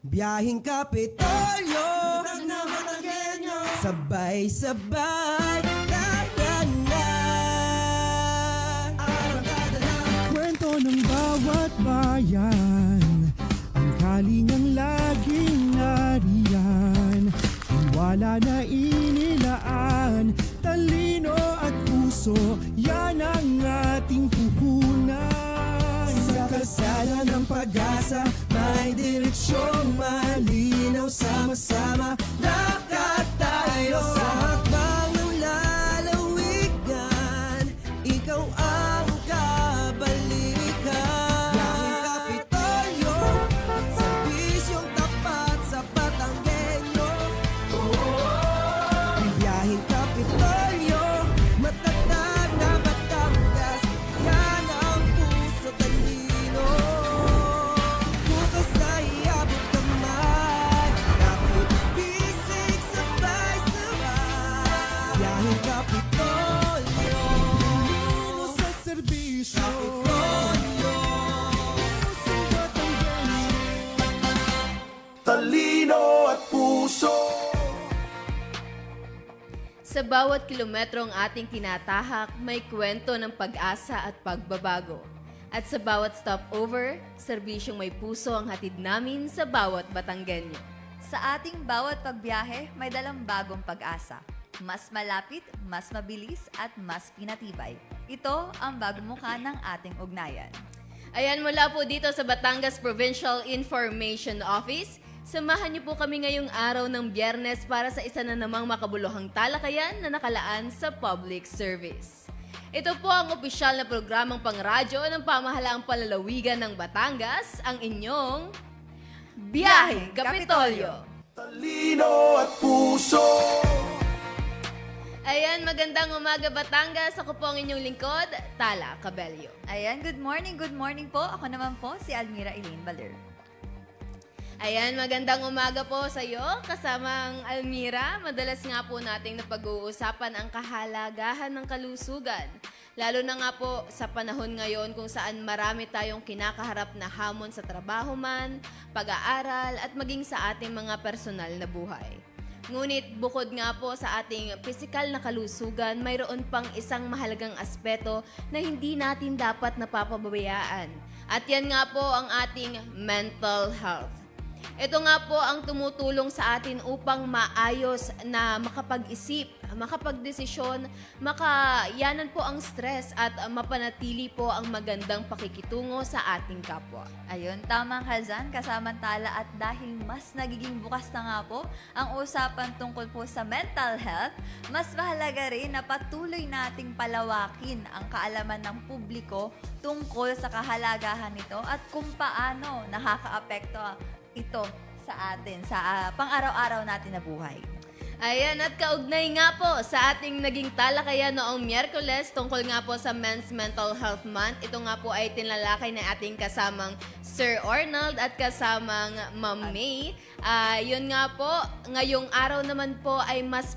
Biyahing Kapitolyo, sabay-sabay, tatanan. Kwento ng bawat bayan, ang kalingang laging nariyan. Wala na inilaan, talino at puso, yan ang ating puhunan. Sa kalsada ng pag-asa, may direksyong malinaw. Sama-sama, lakad tayo. Sa hakbang ng lalawigan, ikaw ang kabalikan. Biyaheng Kapitolyo, serbisyong tapat sa Batanggenyo. Biyaheng Kapitolyo, matatag na Batangas, yan ang puso talino. Bukas ay abot kamay, kapit bisig sabay-sabay. Biyaheng Kapitolyo, Talino sa serbisyo, Kapitolyo. sa Batanggenyo. Talino at puso. Sa bawat kilometrong ating tinatahak, may kwento ng pag-asa at pagbabago. At sa bawat stopover, serbisyong may puso ang hatid namin sa bawat Batanggenyo. Sa ating bawat pagbiyahe, may dalang bagong pag-asa. Mas malapit, mas mabilis, at mas pinatibay. Ito ang bagong mukha ng ating ugnayan. Ayan, mula po dito sa Batangas Provincial Information Office, samahan niyo po kami ngayong araw ng Biyernes para sa isa na namang makabuluhang talakayan na nakalaan sa public service. Ito po ang opisyal na programang pangradyo ng pamahalaang palalawigan ng Batangas, ang inyong Biyaheng Kapitolyo. Talino at puso. Ayan, magandang umaga Batangas. Ako po ang inyong lingkod, Tala Cabello. Ayan, good morning po. Ako naman po si Almira Elaine Baler. Ayan, magandang umaga po sa iyo, kasamang Almira. Madalas nga po nating napag-uusapan ang kahalagahan ng kalusugan. Lalo na nga po sa panahon ngayon kung saan marami tayong kinakaharap na hamon sa trabaho man, pag-aaral at maging sa ating mga personal na buhay. Ngunit bukod nga po sa ating pisikal na kalusugan, mayroon pang isang mahalagang aspeto na hindi natin dapat napapabayaan. At yan nga po ang ating mental health. Ito nga po ang tumutulong sa atin upang maayos na makapag-isip, makapagdesisyon, makayanan po ang stress at mapanatili po ang magandang pakikitungo sa ating kapwa. Ayun, tama ka dyan, kasamantala at dahil mas nagiging bukas na nga po ang usapan tungkol po sa mental health, mas mahalaga rin na patuloy nating palawakin ang kaalaman ng publiko tungkol sa kahalagahan nito at kung paano nakakaapekto ito sa atin, sa pang-araw-araw natin na buhay. Ayan, at kaugnay nga po sa ating naging talakayan noong Miyerkules tungkol nga po sa Men's Mental Health Month. Ito nga po ay tinlalakay na ating kasamang Sir Arnold at kasamang Ma'am May. Yun nga po, ngayong araw naman po ay mas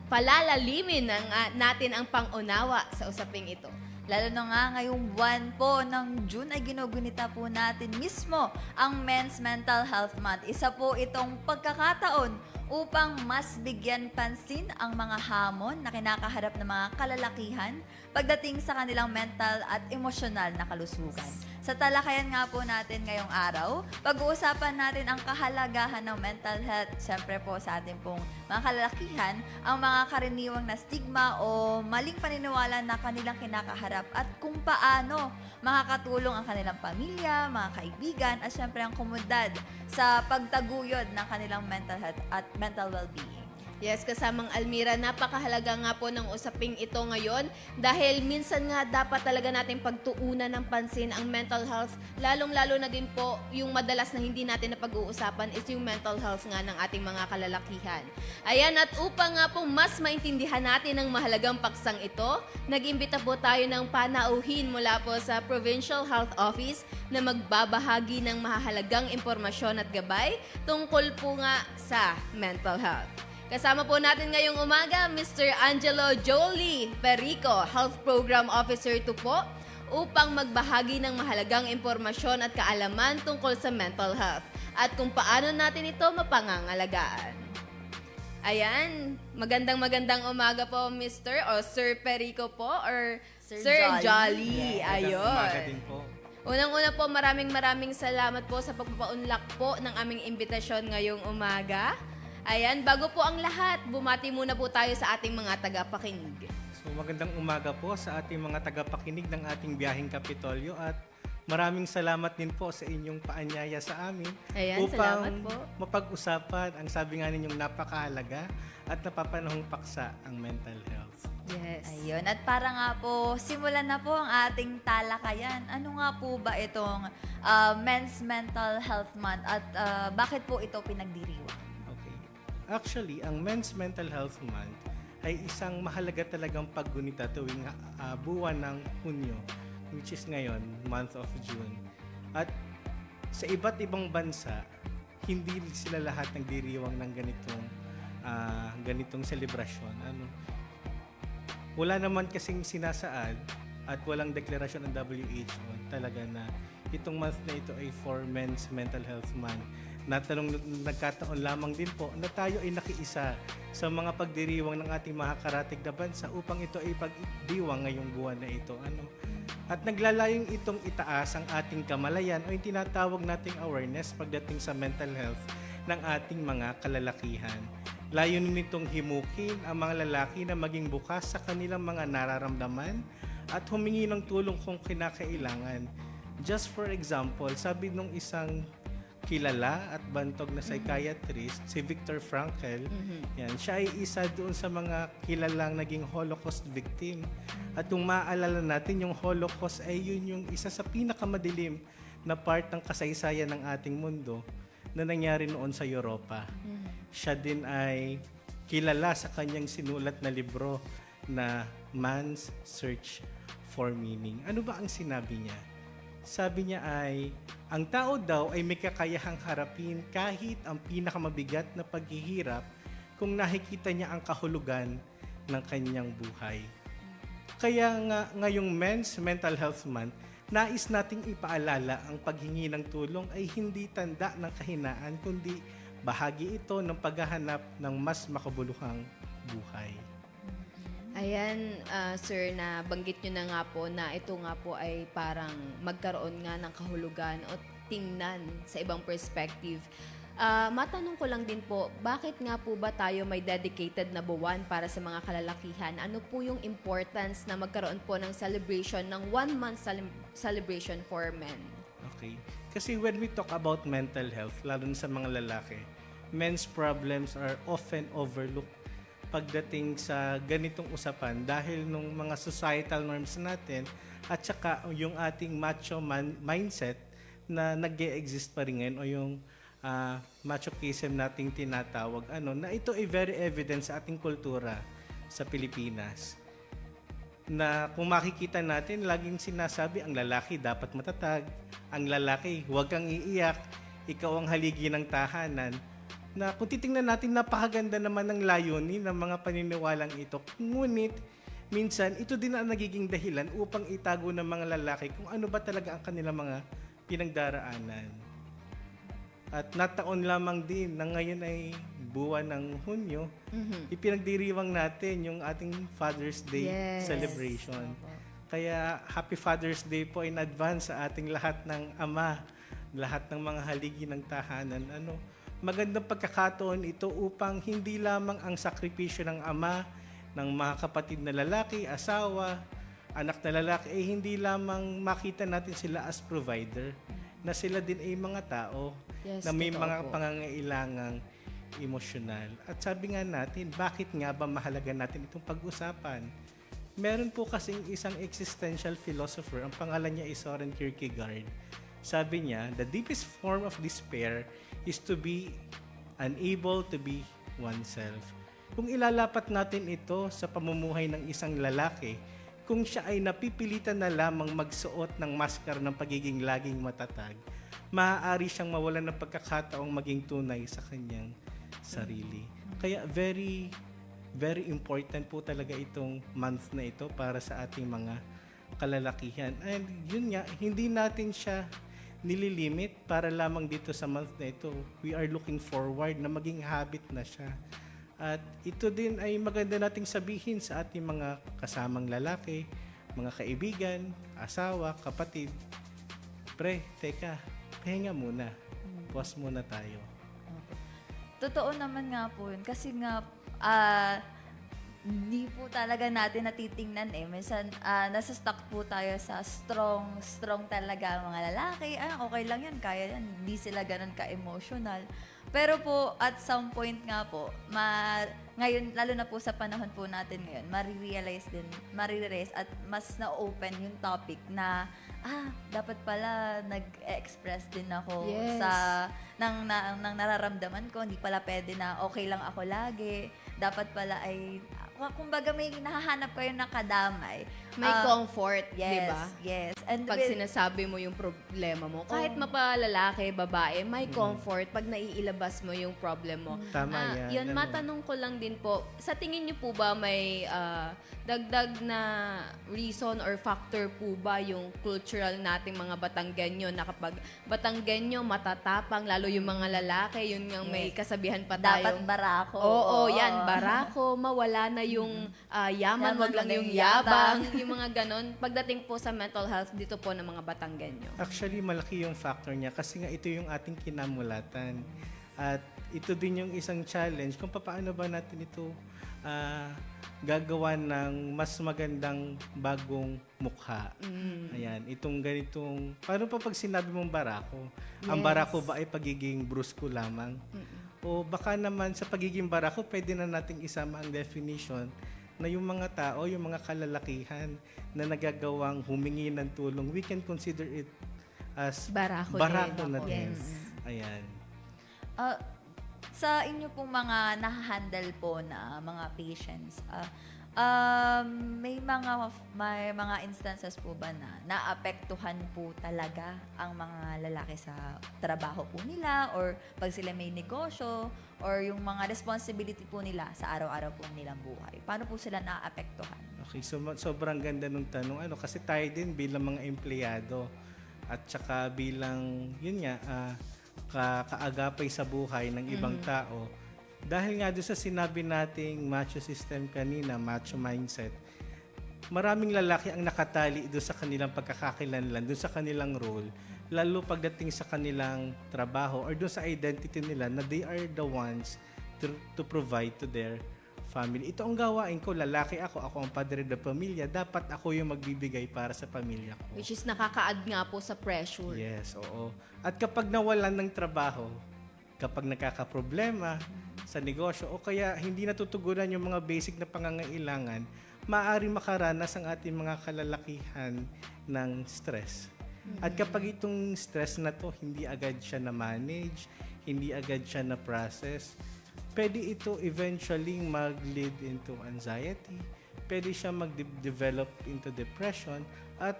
palalalimin natin ang pangunawa sa usaping ito. Lalo na nga ngayong buwan po ng June ay ginugunita po natin mismo ang Men's Mental Health Month. Isa po itong pagkakataon upang mas bigyan pansin ang mga hamon na kinakaharap ng mga kalalakihan pagdating sa kanilang mental at emosyonal na kalusugan. Sa talakayan nga po natin ngayong araw, pag-uusapan natin ang kahalagahan ng mental health. Siyempre po sa ating pong mga kalalakihan, ang mga karaniwang na stigma o maling paniniwala na kanilang kinakaharap at kung paano makakatulong ang kanilang pamilya, mga kaibigan at siyempre ang komunidad sa pagtaguyod ng kanilang mental health at mental well-being. Yes, kasamang Almira, napakahalaga nga po ng usaping ito ngayon dahil minsan nga dapat talaga natin pagtuunan ng pansin ang mental health, lalong-lalo na din po yung madalas na hindi natin napag-uusapan is yung mental health nga ng ating mga kalalakihan. Ayan, at upang nga po mas maintindihan natin ang mahalagang paksang ito, nag-imbita po tayo ng panauhin mula po sa Provincial Health Office na magbabahagi ng mahalagang impormasyon at gabay tungkol po nga sa mental health. Kasama po natin ngayong umaga, Mr. Angelo Jolie Perico, Health Program Officer 2 po, upang magbahagi ng mahalagang impormasyon at kaalaman tungkol sa mental health at kung paano natin ito mapangangalagaan. Ayan, magandang umaga po, Mr. o Sir Perico po or Sir Sir Jolly. Jolly. Ayun. Umaga din po. Unang-una po, maraming salamat po sa pagpapaunlak po ng aming imbitasyon ngayong umaga. Ayan, bago po ang lahat, bumati muna po tayo sa ating mga tagapakinig. So magandang umaga po sa ating mga tagapakinig ng ating biyaheng Kapitolyo at maraming salamat din po sa inyong paanyaya sa amin Ayan, salamat po. mapag-usapan ang sabi nga ninyong napakahalaga at napapanahong paksa ang mental health. Yes. Ayun, at para nga po, simulan na po ang ating talakayan. Ano nga po ba itong Men's Mental Health Month at bakit po ito pinagdiriwang? Okay. Actually, ang Men's Mental Health Month ay isang mahalaga talagang paggunita tuwing buwan ng Hunyo, which is ngayon, month of June. At sa iba't ibang bansa, hindi sila lahat nagdiriwang ng ganitong selebrasyon. Wala naman kasing sinasaad at walang deklarasyon ng WHO talaga na itong month na ito ay for Men's Mental Health Month. Nagkataon lamang din po na tayo ay nakiisa sa mga pagdiriwang ng ating mga karatig na bansa upang ito ay pagdiwang ngayong buwan na ito. At naglalayong itong itaas ang ating kamalayan o yung tinatawag nating awareness pagdating sa mental health ng ating mga kalalakihan. Layunin nitong himukin ang mga lalaki na maging bukas sa kanilang mga nararamdaman at humingi ng tulong kung kinakailangan. Just for example, sabi nung isang kilala at bantog na psychiatrist, si Viktor Frankl, yan, siya ay isa doon sa mga kilalang naging Holocaust victim. At kung maaalala natin, yung Holocaust ay yun yung isa sa pinakamadilim na part ng kasaysayan ng ating mundo na nangyari noon sa Europa. Siya din ay kilala sa kanyang sinulat na libro na Man's Search for Meaning. Ano ba ang sinabi niya? Sabi niya ay, ang tao daw ay may kakayahang harapin kahit ang pinakamabigat na paghihirap kung nakikita niya ang kahulugan ng kanyang buhay. Kaya nga ngayong Men's Mental Health Month, nais nating ipaalala ang paghingi ng tulong ay hindi tanda ng kahinaan kundi bahagi ito ng paghahanap ng mas makabuluhang buhay. Ayan, sir, na banggit nyo na nga po na ito nga po ay parang magkaroon nga ng kahulugan o tingnan sa ibang perspective. Matanong ko lang din po, bakit nga po ba tayo may dedicated na buwan para sa mga kalalakihan? Ano po yung importance na magkaroon po ng celebration, ng 1-month celebration for men? Okay. Kasi when we talk about mental health, lalo na sa mga lalaki, men's problems are often overlooked pagdating sa ganitong usapan dahil nung mga societal norms natin at saka yung ating macho mindset na nag-e-exist pa rin ngayon o yung machoism nating tinatawag, na ito ay very evident sa ating kultura sa Pilipinas. Na kung makikita natin, laging sinasabi, ang lalaki dapat matatag, ang lalaki huwag kang iiyak, ikaw ang haligi ng tahanan. Na kung titingnan natin, napakaganda naman ng layunin ng mga paniniwalang ito. Ngunit, minsan, ito din ang nagiging dahilan upang itago ng mga lalaki kung ano ba talaga ang kanilang mga pinagdaraanan. At nataon lamang din na ngayon ay buwan ng Hunyo, ipinagdiriwang natin yung ating Father's Day Yes. celebration. Kaya Happy Father's Day po in advance sa ating lahat ng ama, lahat ng mga haligi ng tahanan. Magandang pagkakataon ito upang hindi lamang ang sakripisyo ng ama, ng mga kapatid na lalaki, asawa, anak na lalaki, ay hindi lamang makita natin sila as provider, na sila din ay mga tao Yes, na may totoo mga po. pangangailangang emosyonal. At sabi nga natin, bakit nga ba mahalaga natin itong pag-usapan? Meron po kasing isang existential philosopher, ang pangalan niya ay Soren Kierkegaard. Sabi niya, the deepest form of despair is to be unable to be oneself. Kung ilalapat natin ito sa pamumuhay ng isang lalaki, kung siya ay napipilitan na lamang magsuot ng maskara ng pagiging laging matatag, maaari siyang mawalan ng pagkakataong maging tunay sa kanyang sarili. Kaya very, very important po talaga itong month na ito para sa ating mga kalalakihan. And yun nga, hindi natin siya nililimit para lamang dito sa month na ito. We are looking forward na maging habit na siya. At ito din ay maganda nating sabihin sa ating mga kasamang lalaki, mga kaibigan, asawa, kapatid. Pre, teka, pahinga muna. Pause muna tayo. Totoo naman nga po yun. Kasi nga, hindi po talaga natin natitingnan eh. Minsan, nasa-stuck po tayo sa strong talaga ang mga lalaki. Okay lang yan, kaya yan. Hindi sila ganun ka-emotional. Pero po, at some point nga po, ngayon, lalo na po sa panahon po natin ngayon, marirealize at mas na-open yung topic na, dapat pala nag-express din ako Yes. nang nararamdaman ko. Hindi pala pwede na okay lang ako lagi. Dapat pala ay, kumbaga may nahahanap kayo na kadamay. May comfort, Yes, di ba? yes. And Pag sinasabi mo yung problema mo, kahit mapalalaki, babae, may comfort pag naiilabas mo yung problem mo. Tama yan. Yun, matanong ko lang din po, sa tingin niyo po ba may dagdag na reason or factor po ba yung cultural nating mga Batanggenyo na kapag Batanggenyo matatapang, lalo yung mga lalaki, yun nga may kasabihan pa dapat tayo. barako. Oo, yan, barako, mawala na yung yaman, wag lang yung yabang, yung mga ganon. Pagdating po sa mental health dito po ng mga Batanggenyo. Actually, malaki yung factor niya kasi nga ito yung ating kinamulatan. At ito din yung isang challenge kung paano ba natin ito gagawa ng mas magandang bagong mukha. Ayan, itong ganitong, paano pa pag sinabi mong barako? Ang barako ba ay pagiging brusko lamang? O baka naman sa pagiging barako, pwede na nating isama ang definition na yung mga tao, yung mga kalalakihan na nagagawang humingi ng tulong, we can consider it as Barako na din. Yes. Ayan. Sa inyo pong mga nahahandle po na mga patients, may mga instances po ba na naapektuhan po talaga ang mga lalaki sa trabaho po nila or pag sila may negosyo or yung mga responsibility po nila sa araw-araw po nilang buhay? Paano po sila naapektuhan? Okay, so sobrang ganda nung tanong. Kasi tayo din bilang mga empleyado at saka bilang, yun nga, kaagapay sa buhay ng ibang tao. Dahil nga doon sa sinabi nating macho system kanina, macho mindset, maraming lalaki ang nakatali doon sa kanilang pagkakakilanlan, doon sa kanilang role, lalo pagdating sa kanilang trabaho or doon sa identity nila na they are the ones to provide to their family. Ito ang gawain ko, lalaki ako ang padre de pamilya, dapat ako yung magbibigay para sa pamilya ko. Which is nakaka-add nga po sa pressure. Yes, oo. At kapag nawalan ng trabaho, kapag nakakaproblema sa negosyo o kaya hindi natutugunan yung mga basic na pangangailangan, maaari makaranas ang ating mga kalalakihan ng stress. At kapag itong stress na to, hindi agad siya na-manage, hindi agad siya na-process, pwede ito eventually mag-lead into anxiety, pwede siya mag-develop into depression, at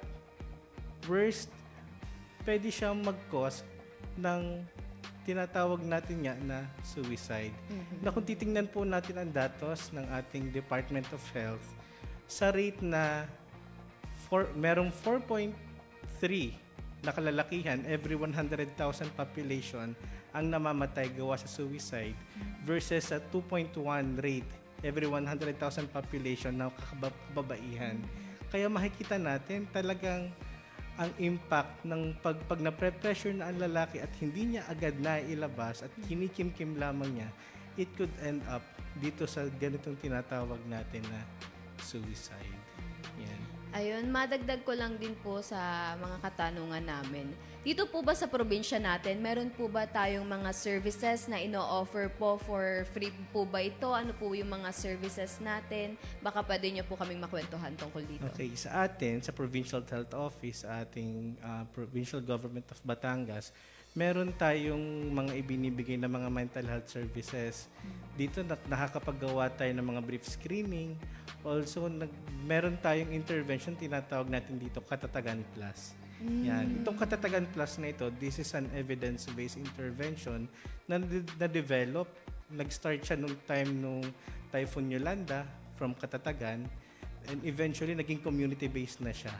worst, pwede siyang mag-cause ng tinatawag natin nga na suicide. Na kung titingnan po natin ang datos ng ating Department of Health, sa rate na merong 4.3 na kalalakihan every 100,000 population ang namamatay gawa sa suicide versus sa 2.1 rate every 100,000 population na kababaihan. Kaya makikita natin talagang ang impact ng pag na-pressure na ang lalaki at hindi niya agad na ilabas at kinikimkim lamang niya, it could end up dito sa ganitong tinatawag natin na suicide. Yan. Ayun, madagdag ko lang din po sa mga katanungan namin. Dito po ba sa probinsya natin, meron po ba tayong mga services na ino-offer po for free po ba ito? Ano po yung mga services natin? Baka pwede nyo po kaming makwentuhan tungkol dito. Okay, sa atin, sa Provincial Health Office, sa ating Provincial Government of Batangas, meron tayong mga ibinibigay na mga mental health services. Dito nakakapaggawa tayo ng mga brief screening. Also, meron tayong intervention, tinatawag natin dito, Katatagan Plus. Yan. Itong Katatagan Plus na ito, this is an evidence-based intervention na na-develop. Nag-start siya nung time nung Typhoon Yolanda from Katatagan and eventually naging community-based na siya.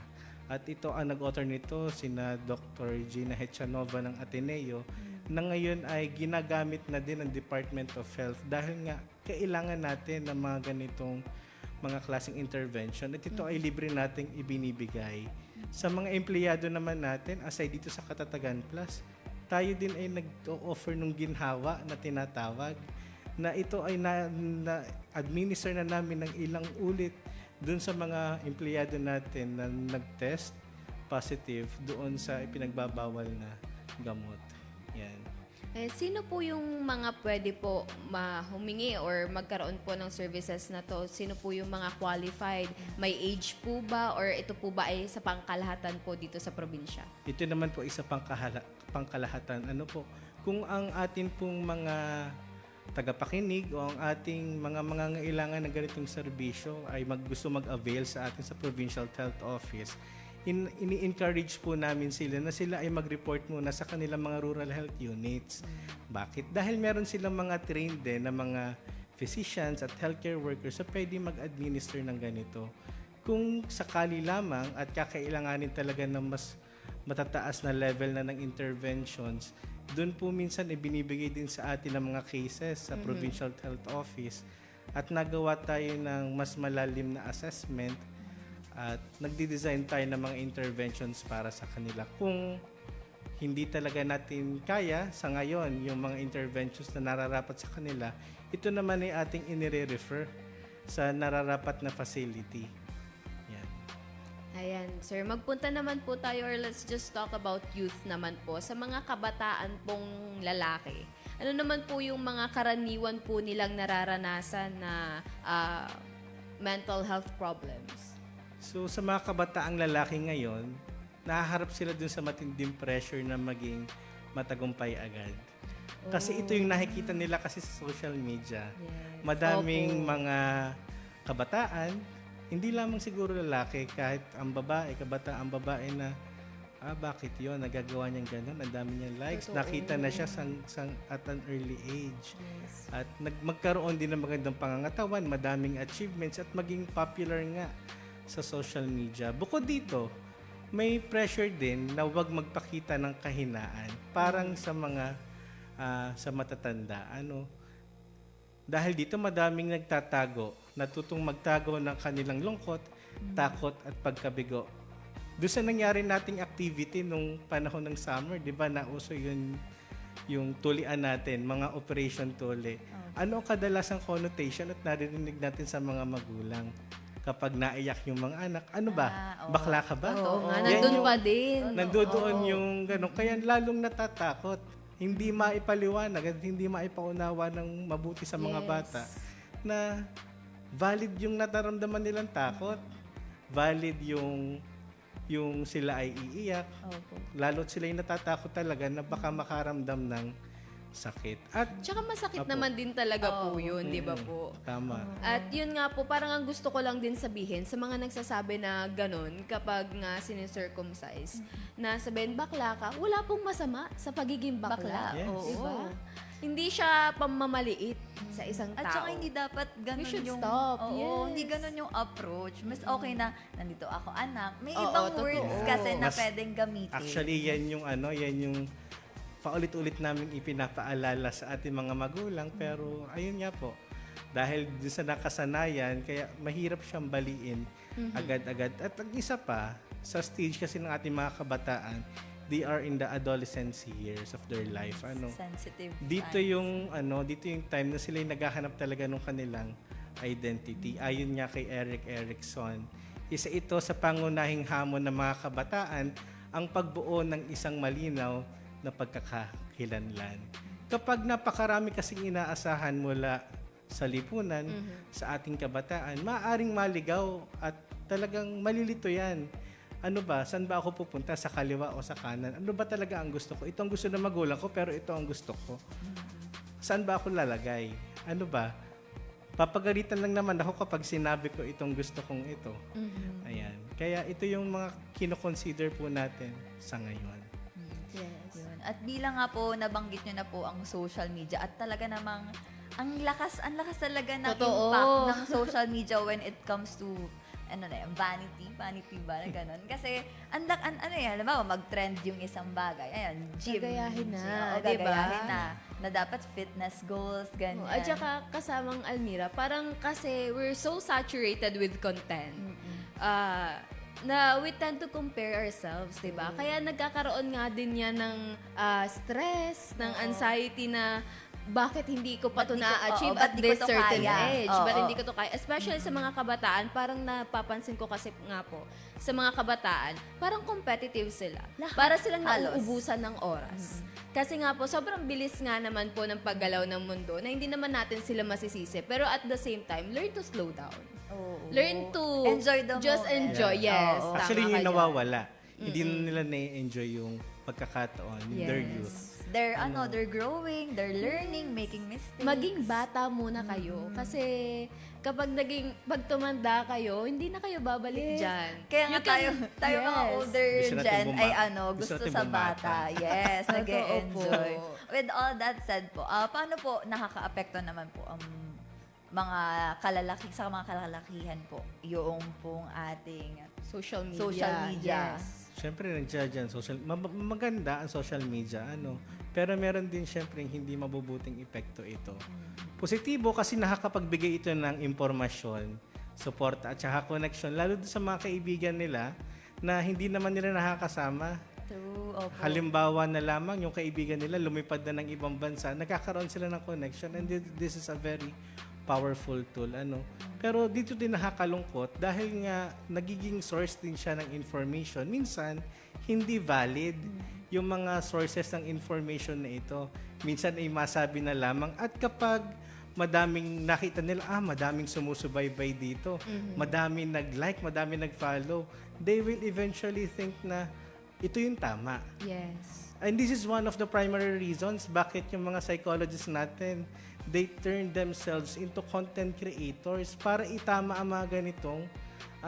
At ito ang nag-author nito, sina Dr. Gina Hechanova ng Ateneo, na ngayon ay ginagamit na din ng Department of Health dahil nga kailangan natin ng mga ganitong mga klaseng intervention at ito ay libre nating ibinibigay. Sa mga empleyado naman natin, aside dito sa Katatagan Plus, tayo din ay nag-offer ng ginhawa na tinatawag na ito ay na-administer na namin ng ilang ulit dun sa mga empleyado natin na nag-test positive doon sa ipinagbabawal na gamot. Yan. Sino po yung mga pwede po humingi or magkaroon po ng services na to? Sino po yung mga qualified? May age po ba or ito po ba ay sa pangkalahatan po dito sa probinsya? Ito naman po isa pangkalahatan. Ano po? Kung ang atin pong mga tagapakinig o ang ating mga mangangailangan ng ganitong serbisyo ay gusto mag-avail sa atin sa Provincial Health Office, ini-encourage po namin sila na sila ay mag-report muna sa kanilang mga rural health units. Bakit? Dahil meron silang mga trained din na mga physicians at healthcare workers na pwede mag-administer ng ganito. Kung sakali lamang at kakailanganin talaga ng mas matataas na level na ng interventions, doon po minsan ibinibigay din sa atin ng mga cases sa Provincial Health Office at nagawa tayo ng mas malalim na assessment at nagdi-design tayo ng mga interventions para sa kanila. Kung hindi talaga natin kaya sa ngayon yung mga interventions na nararapat sa kanila, ito naman ay ating inire-refer sa nararapat na facility. Yan. Ayan, sir. Magpunta naman po tayo or let's just talk about youth naman po. Sa mga kabataan pong lalaki, ano naman po yung mga karaniwan po nilang nararanasan na mental health problems? So sa mga kabataang lalaki ngayon, nahaharap sila dun sa matinding pressure na maging matagumpay agad. Kasi ito yung nakikita nila kasi sa social media. Yes. Madaming Opo. mga kabataan, hindi lamang siguro lalaki, kahit ang babae, kabataang babae na, bakit yun, nagagawa niyang ganun, ang dami niyang likes, Totoo. nakita na siya at an early age. Yes. At magkaroon din ng magandang pangangatawan, madaming achievements, at maging popular nga sa social media. Bukod dito, may pressure din na huwag magpakita ng kahinaan. Parang sa mga sa matatanda. Dahil dito madaming nagtatago, natutong magtago ng kanilang lungkot, takot at pagkabigo. Doon sa nangyari nating activity nung panahon ng summer, di ba, nauso yun yung tulian natin, mga operation tuli. Ano ang kadalasang connotation at narinig natin sa mga magulang? Kapag naiyak yung mga anak, ano ba? Oo. Bakla ka ba? Oo nga, Yan nandun yung- pa din. Nandoon yung gano'n. Kaya lalong natatakot. Hindi maipaliwanag at hindi maipaunawa ng mabuti sa mga Yes. bata na valid yung nataramdaman nilang takot. Valid yung sila ay iiyak. Opo. Lalo't sila yung natatakot talaga na baka makaramdam ng sakit. At Tsaka masakit Apo. naman din talaga po yun, di ba Mm, po? tama. At yun nga po, parang ang gusto ko lang din sabihin sa mga nagsasabi na ganun kapag nga sinicircumcise, na sabihin, bakla ka, wala pong masama sa pagiging bakla. Bakla, Yes. oo. Diba? Hindi siya pamamaliit sa isang tao. At saka hindi dapat ganun We should yung... stop. Oo, Yes. hindi ganun yung approach. Mas okay na, nandito ako anak. May Oo, ibang totoo. words kasi na Mas- pwedeng gamitin. Actually, yan yung paulit-ulit namin ipinapaalala sa ating mga magulang, pero ayun nga po, dahil dun sa nakasanayan, kaya mahirap siyang baliin agad-agad. At ang isa pa, sa stage kasi ng ating mga kabataan, they are in the adolescence years of their life. Sensitive Dito times. dito yung time na sila yung naghahanap talaga ng kanilang identity. Ayon nga kay Eric Erickson, isa ito sa pangunahing hamon ng mga kabataan, ang pagbuo ng isang malinaw na pagkakakilanlan. Kapag napakarami kasing inaasahan mula sa lipunan, sa ating kabataan, maaaring maligaw at talagang malilito yan. Ano ba? Saan ba ako pupunta? Sa kaliwa o sa kanan? Ano ba talaga ang gusto ko? Ito ang gusto ng magulang ko, pero ito ang gusto ko. Saan ba ako lalagay? Ano ba? Papagalitan lang naman ako kapag sinabi ko itong gusto kong ito. Ayan. Kaya ito yung mga kinoconsider po natin sa ngayon. Yes. Yun. At bilang nga po, nabanggit nyo na po ang social media at talaga namang ang lakas talaga ng Totoo. impact ng social media when it comes to vanity ba na ganun? Kasi, halimbawa, mag-trend yung isang bagay. Ayan, gym. Gagayahin na, Oo, diba? gagayahin na dapat fitness goals, ganyan. At saka kasamang Almira, parang kasi we're so saturated with content. Na we tend to compare ourselves, di ba? Kaya nagkakaroon nga din yan ng stress, ng anxiety na bakit hindi ko pa Ba't ito di ko- na-achieve oo, ba't at di ko this to certain kaya? age. Oo. Ba't hindi ko to kaya? Especially sa mga kabataan, parang napapansin ko kasi nga po, sa mga kabataan, parang competitive sila. Lahat. Para silang Halos. nauubusan ng oras. Kasi nga po, sobrang bilis nga naman po ng paggalaw ng mundo na hindi naman natin sila masisisi. Pero at the same time, learn to slow down. Oo. Learn to Enjoy the just moment. enjoy. Yes. Oo. tama Actually, ka yung dyan. nawawala. Hindi na nila na-enjoy yung pagkakataon, their Yes. youth. They're growing, they're learning, making mistakes. Maging bata muna kayo. Kasi kapag pag tumanda kayo, hindi na kayo babalik dyan. Kaya nga You can- tayo mga yes. older Gusto natin gen ay Gusto gusto natin sa bumata. bata. Yes, Totoo nag-enjoy. po. With all that said po, paano po nakaka-apekto naman po ang mga sa mga kalalakihan po yung pong ating Social media. Social media. Yes. Siyempre, nandiyan dyan, maganda ang social media, pero meron din siyempre hindi mabubuting epekto ito. Positibo kasi nakakapagbigay ito ng impormasyon, suporta at saka connection, lalo sa mga kaibigan nila na hindi naman nila nakakasama. True, opo. Halimbawa na lamang yung kaibigan nila lumipad na ng ibang bansa, nagkakaroon sila ng connection, and this is a very powerful tool. Pero dito din nakakalungkot dahil nga nagiging source din siya ng information. Minsan, hindi valid yung mga sources ng information na ito. Minsan ay masabi na lamang, at kapag madaming nakita nila, madaming sumusubaybay dito, madaming nag-like, madaming nag-follow, they will eventually think na ito yung tama. Yes. And this is one of the primary reasons bakit yung mga psychologists natin, they turn themselves into content creators para itama ang mga ganitong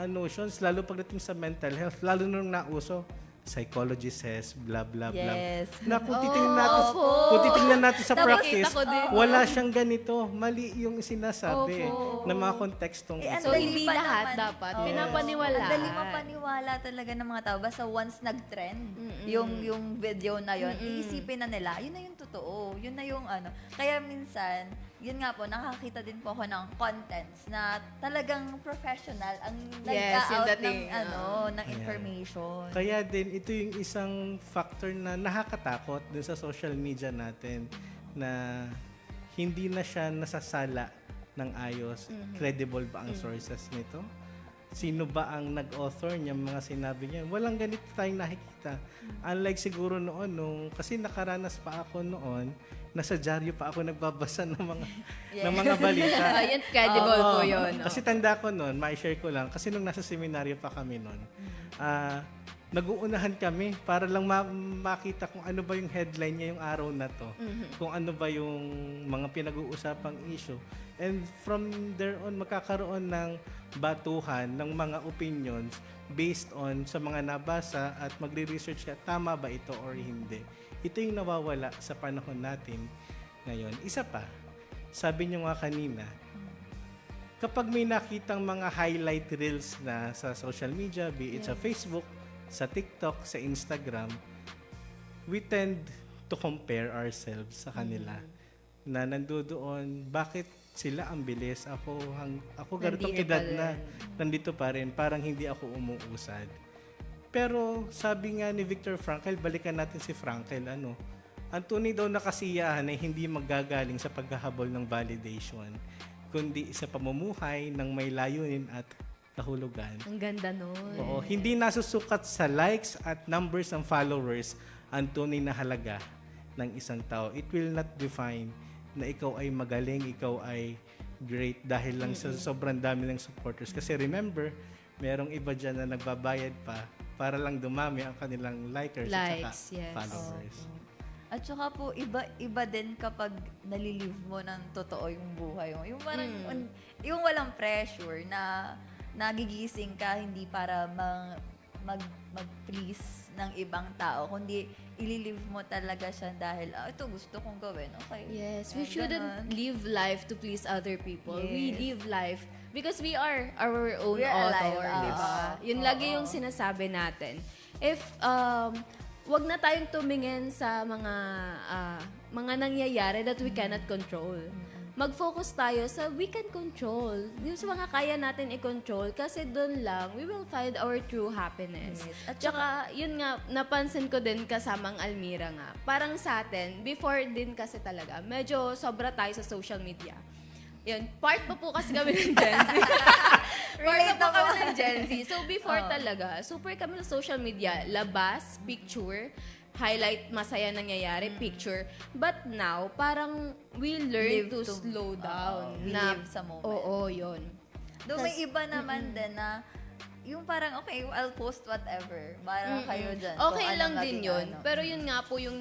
notions, lalo pagdating sa mental health, lalo nung nauso, psychology says, blah, blah, blah. Yes. Na kung titingnan natin sa Nakikita practice, ko din. wala siyang ganito. Mali yung sinasabi Opo. ng mga kontekstong ang ito. So, dali hindi pa lahat naman. dapat Oo. pinapaniwalaan. Ang dali mapaniwala talaga ng mga tao. Basta once nag-trend, yung video na yon, iisipin na nila, yun na yung totoo. Yun na yung Kaya minsan, yun nga po, nakakita din po ako ng contents na talagang professional ang Yes, yung nag-out dating, ng information. Kaya din, ito yung isang factor na nakakatakot dun sa social media natin na hindi na siya nasasala ng ayos. Credible ba ang sources nito? Sino ba ang nag-author niya, mga sinabi niya? Walang ganito tayong nakikita. Unlike siguro noon, kasi nakaranas pa ako noon, nasa dyaryo pa ako nagbabasa ng mga balita. Ayun, credible po yun. no? Kasi tanda ko noon, ma-share ko lang, kasi nung nasa seminaryo pa kami noon, nag-uunahan kami para lang makita kung ano ba yung headline niya yung araw na to. Kung ano ba yung mga pinag-uusapang issue. And from there on, magkakaroon ng batuhan ng mga opinions based on sa mga nabasa at magre-research ka, tama ba ito or hindi. Ito yung nawawala sa panahon natin ngayon. Isa pa, sabi nyo nga kanina, kapag may nakitang mga highlight reels na sa social media, be it sa Facebook, sa TikTok, sa Instagram, we tend to compare ourselves sa kanila. Na nandoon, bakit sila ang bilis? Ako ganitong Nandito edad pa na, rin. nandito pa rin, parang hindi ako umuusad. Pero sabi nga ni Viktor Frankl, balikan natin si Frankl, ang tunay daw na kasiyahan ay hindi magagaling sa paghahabol ng validation, kundi sa pamumuhay ng may layunin at kahulugan. Ang ganda nun. Oo, hindi nasusukat sa likes at numbers ng followers ang tunay na halaga ng isang tao. It will not define na ikaw ay magaling, ikaw ay great dahil lang sa sobrang dami ng supporters. Kasi remember, merong iba dyan na nagbabayad pa para lang dumami ang kanilang likers at Likes, saka yes. followers. At saka po, iba din kapag nalilive mo ng totoo yung buhay mo. Yung parang, yung walang pressure na nagigising ka hindi para mag-please ng ibang tao, kundi ililive mo talaga siya dahil, ito gusto kong gawin. Okay. Yes, we Ganon. shouldn't live life to please other people. We Yes. live life because we are our own We are author, alive. di ba? Yun lagi yung sinasabi natin. If, wag na tayong tumingin sa mga nangyayari that we cannot control. Mag-focus tayo sa we can control. Yung sa mga kaya natin i-control kasi doon lang we will find our true happiness. Yes. At saka, yun nga, napansin ko din kasamang Almira nga. Parang sa atin, before din kasi talaga, medyo sobra tayo sa social media. Yun, part pa po kasi kami ng Gen Z. Part pa po kami ng Gen Z. So before talaga, super kami sa social media. Labas, picture, highlight masaya nangyayari, picture. But now, parang we learn Live to to- slow down. we live sa moment. Oo, yun. Doon may iba naman din na yung parang, okay, I'll post whatever. Parang kayo dyan. Okay kung lang anong din maging yun. ano. Pero yun nga po yung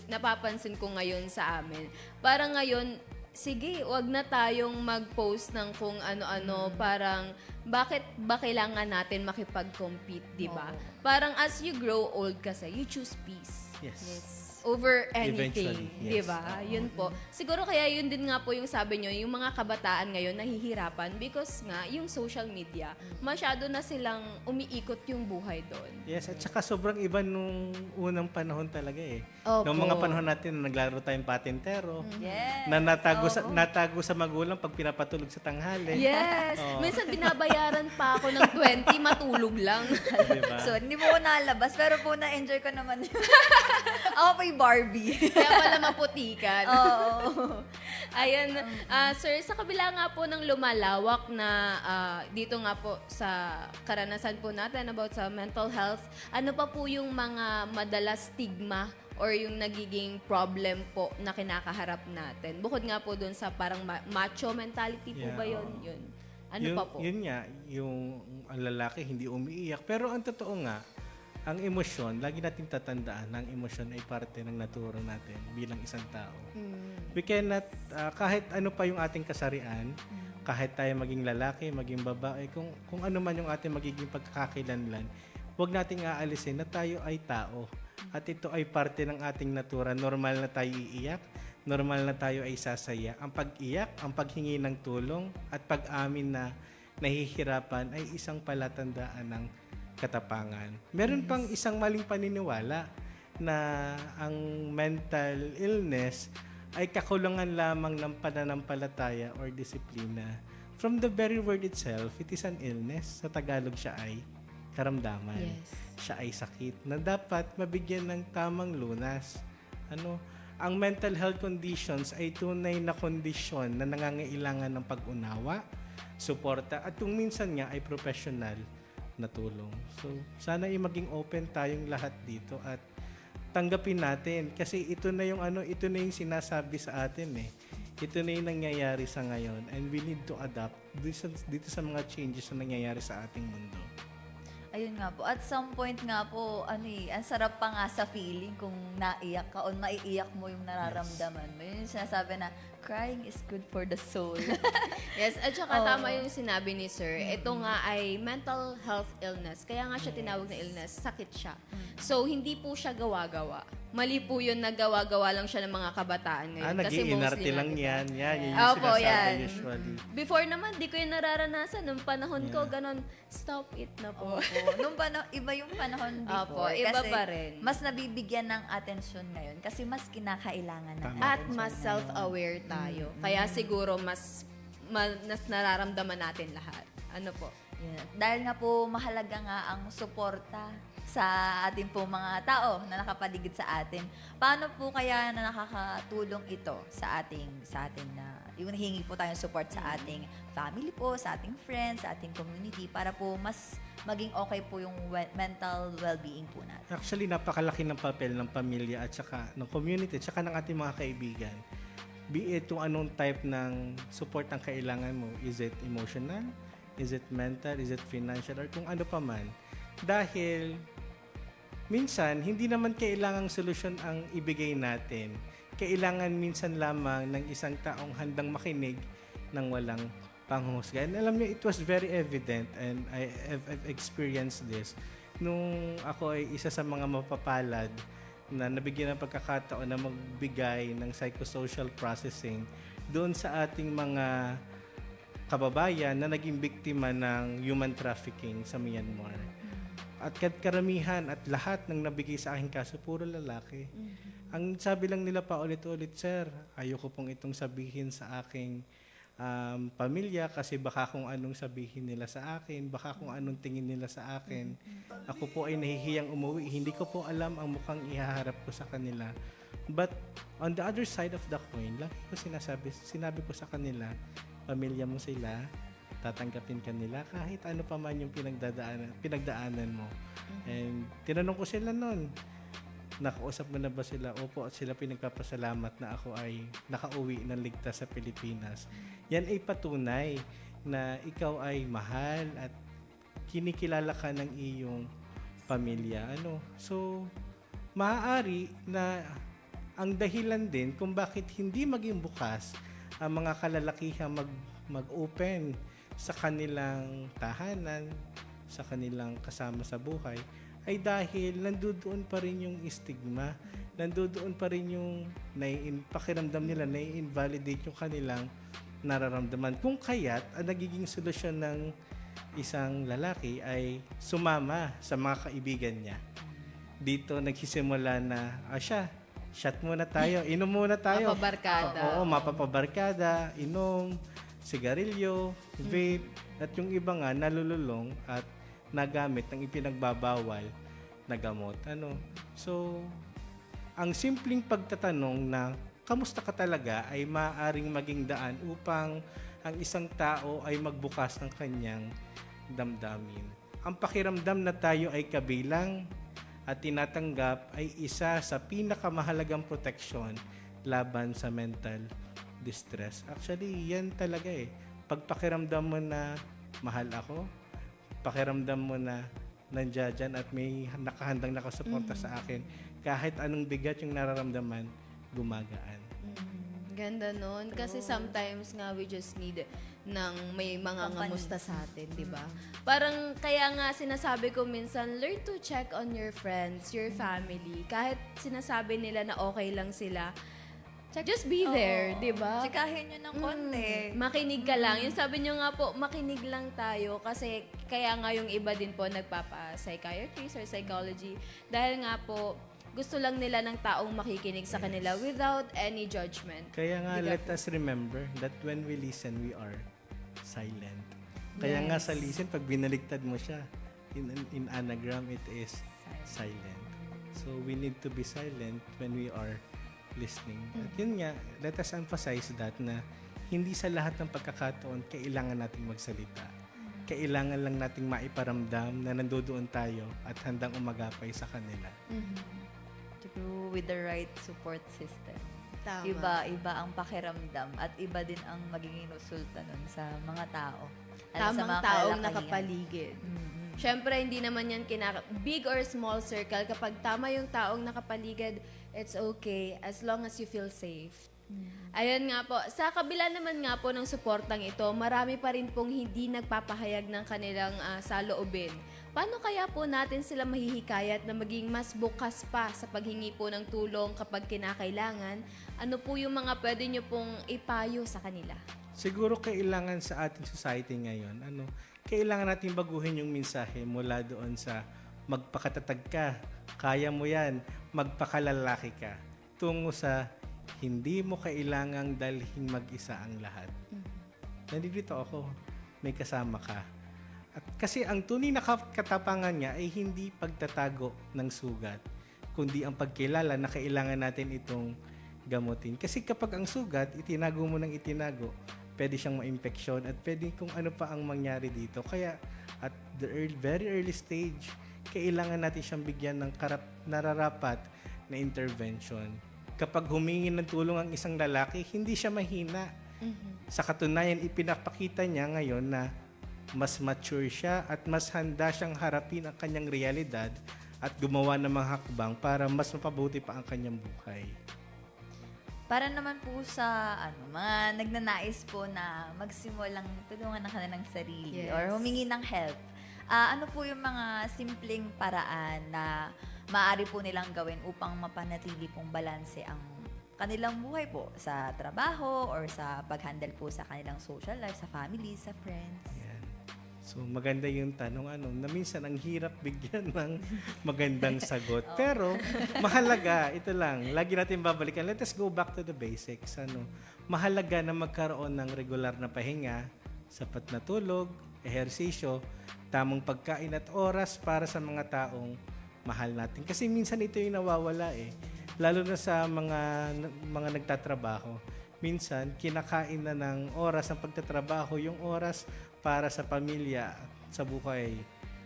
napapansin ko ngayon sa amin. Parang ngayon, sige, wag na tayong mag-post ng kung ano-ano. Parang, bakit ba kailangan natin makipag-compete, di ba? Parang as you grow old kasi, you choose peace. Yes. Over anything, Eventually, di yes. ba? Yun po. Siguro kaya yun din nga po yung sabi nyo, yung mga kabataan ngayon nahihirapan because nga, yung social media, masyado na silang umiikot yung buhay doon. Yes, at saka sobrang iba nung unang panahon talaga eh. Opo. Noong mga panahon natin na naglaro tayong patintero, Yes. na natago sa magulang pag pinapatulog sa tanghali. Yes! Minsan binabayaran pa ako ng 20, matulog lang. Diba? So, hindi mo ko nalabas, pero po na-enjoy ko naman yun. Ako pa yung Barbie. Kaya pala maputikan. Oo. Ayan, sir, sa kabila nga po ng lumalawak na dito nga po sa karanasan po natin about sa mental health, ano pa po yung mga madalas stigma or yung nagiging problem po na kinakaharap natin? Bukod nga po dun sa parang macho mentality po Yeah, ba yun? oo. Yun. Ano pa po? Yun nga, yung ang lalaki hindi umiiyak. Pero ang totoo nga, ang emosyon, lagi nating tatandaan na ang emosyon ay parte ng naturo natin bilang isang tao. We cannot, kahit ano pa yung ating kasarian, kahit tayo maging lalaki, maging babae, kung ano man yung ating magiging pagkakakilanlan, huwag nating aalisin na tayo ay tao. At ito ay parte ng ating natura. Normal na tayo iiyak, normal na tayo ay sasaya. Ang pag-iyak, ang paghingi ng tulong, at pag-amin na nahihirapan ay isang palatandaan ng katapangan. Meron pang isang maling paniniwala na ang mental illness ay kakulangan lamang ng pananampalataya or disiplina. From the very word itself, it is an illness. Sa Tagalog siya ay karamdaman. Yes. Siya ay sakit na dapat mabigyan ng tamang lunas. Ang mental health conditions ay tunay na kondisyon na nangangailangan ng pag-unawa, suporta, at kung minsan nga ay professional na tulong. So, sana ay maging open tayong lahat dito at tanggapin natin kasi ito na yung sinasabi sa atin eh. Ito na yung nangyayari sa ngayon and we need to adapt dito sa mga changes na nangyayari sa ating mundo. Ayun nga po. At some point nga po, ang sarap pa nga sa feeling kung naiyak ka o maiiyak mo yung nararamdaman mo. Yun yung sinasabi na, crying is good for the soul. Yes, at saka tama yung sinabi ni sir. Ito nga ay mental health illness. Kaya nga siya tinawag na illness, sakit siya. So, hindi po siya gawa-gawa. Mali po yun na gawa-gawa lang siya ng mga kabataan ngayon. Nag-iinarte mostly lang nga, yan. diba? Yan yung Opo, sinasabi yan. usually. Before naman, di ko yung nararanasan. Nung panahon ko, ganon, stop it na po. Opo. Nung iba yung panahon Opo, before. iba kasi pa rin. Mas nabibigyan ng atensyon ngayon kasi mas kinakailangan ng At atensyon mas ngayon. self-aware tayo. Kaya siguro mas nararamdaman natin lahat. Ano po? Yun. Dahil nga po mahalaga nga ang suporta sa ating po mga tao na nakapaligid sa atin. Paano po kaya na nakakatulong ito sa ating na yung nahingi po tayong support sa ating family po, sa ating friends, sa ating community para po mas maging okay po yung mental well-being po natin. Actually, napakalaki ng papel ng pamilya at saka ng community at saka ng ating mga kaibigan. Be it kung anong type ng support ang kailangan mo. Is it emotional? Is it mental? Is it financial? Or kung ano pa man. Dahil minsan, hindi naman kailangang solusyon ang ibigay natin. Kailangan minsan lamang ng isang taong handang makinig ng walang panghusga. And alam niyo, it was very evident and I've experienced this nung ako ay isa sa mga mapapalad na nabigyan ng pagkakataon na magbigay ng psychosocial processing doon sa ating mga kababayan na naging biktima ng human trafficking sa Myanmar. At karamihan at lahat ng nabigay sa aking kaso, puro lalaki. Ang sabi lang nila pa ulit-ulit, sir, ayoko pong itong sabihin sa aking pamilya kasi baka kung anong sabihin nila sa akin, baka kung anong tingin nila sa akin. Ako po ay nahihiyang umuwi. Hindi ko po alam ang mukhang ihaharap ko sa kanila. But on the other side of the coin, lagi ko sinabi ko sa kanila, pamilya mo sila, tatanggapin ka nila kahit ano pa man yung pinagdaanan mo. And tinanong ko sila noon, nakausap mo na ba sila? Opo, at sila pinagpapasalamat na ako ay nakauwi ng ligtas sa Pilipinas. Yan ay patunay na ikaw ay mahal at kinikilala ka ng iyong pamilya. So, maaari na ang dahilan din kung bakit hindi maging bukas ang mga kalalakihan mag-open sa kanilang tahanan, sa kanilang kasama sa buhay, ay dahil nandoon pa rin yung stigma, nandoon pa rin yung pakiramdam nila, nai-invalidate yung kanilang nararamdaman. Kung kaya't, ang nagiging solusyon ng isang lalaki ay sumama sa mga kaibigan niya. Dito nagsisimula na, shot muna tayo, inom muna tayo. Mapabarkada. Oo, mapapabarkada, inom, sigarilyo, vape, at yung iba nga nalululong at nagamit ng ipinagbabawal na gamot. So, ang simpleng pagtatanong na kamusta ka talaga ay maaaring maging daan upang ang isang tao ay magbukas ng kanyang damdamin. Ang pakiramdam na tayo ay kabilang at tinatanggap ay isa sa pinakamahalagang proteksyon laban sa mental distress. Actually, yan talaga Pagpakiramdam mo na mahal ako, pakiramdam mo na nandiyan dyan at may nakahandang nakasuporta sa akin, kahit anong bigat yung nararamdaman, gumagaan. Ganda nun. Kasi sometimes nga we just need ng may mga Company. ngamusta sa atin, di ba? Parang kaya nga sinasabi ko minsan, learn to check on your friends, your family. Kahit sinasabi nila na okay lang sila, just be there, di ba? Tsikahin nyo ng konti. Makinig ka lang. Yung sabi nyo nga po, makinig lang tayo kasi kaya nga yung iba din po nagpapa-psychiatrist or psychology. Dahil nga po, gusto lang nila ng taong makikinig sa kanila without any judgment. Kaya nga, let us remember that when we listen, we are silent. Kaya nga sa listen, pag binaligtad mo siya, in anagram, it is silent. So, we need to be silent when we are listening. At yun nga, let us emphasize that na hindi sa lahat ng pagkakataon kailangan nating magsalita. Kailangan lang nating maiparamdam na nandoon tayo at handang umagapay sa kanila. True, with the right support system. Tama. Iba ang pakiramdam at iba din ang magiging resulta nun sa mga tao. Tamang taong nakapaligid. Siyempre, hindi naman yan big or small circle. Kapag tama yung taong nakapaligid, it's okay as long as you feel safe. Ayun nga po. Sa kabila naman nga po ng suportang ito, marami pa rin pong hindi nagpapahayag ng kanilang saloobin. Paano kaya po natin sila mahihikayat na maging mas bukas pa sa paghingi po ng tulong kapag kinakailangan? Ano po yung mga pwede nyo pong ipayo sa kanila? Siguro kailangan sa ating society ngayon, kailangan natin baguhin yung mensahe mula doon sa magpakatatag ka, kaya mo yan, magpakalalaki ka, tungo sa hindi mo kailangang dalhin mag-isa ang lahat. Nandito ako, may kasama ka. At kasi ang tunay na katapangan niya ay hindi pagtatago ng sugat, kundi ang pagkilala na kailangan natin itong gamutin. Kasi kapag ang sugat, itinago mo ng itinago, pwede siyang ma-infeksyon at pwede kung ano pa ang mangyari dito. Kaya at the very early stage, kailangan natin siyang bigyan ng nararapat na intervention. Kapag humingi ng tulong ang isang lalaki, hindi siya mahina. Sa katunayan, ipinapakita niya ngayon na mas mature siya at mas handa siyang harapin ang kanyang realidad at gumawa ng mga hakbang para mas mapabuti pa ang kanyang buhay. Para naman po sa mga nagnanais po na magsimulang tulungan ng kanilang sarili Yes. or humingi ng help, ano po yung mga simpleng paraan na maaari po nilang gawin upang mapanatili pong balanse ang kanilang buhay po sa trabaho or sa pag-handle po sa kanilang social life, sa family, sa friends. Yan. So maganda yung tanong na minsan ang hirap bigyan ng magandang sagot. Pero mahalaga, ito lang, lagi natin babalikan. Let us go back to the basics. Mahalaga na magkaroon ng regular na pahinga, sapat na tulog, ehersisyo, tamang pagkain at oras para sa mga taong mahal natin. Kasi minsan ito yung nawawala Lalo na sa mga nagtatrabaho. Minsan, kinakain na ng oras ng pagtatrabaho, yung oras para sa pamilya, sa buhay,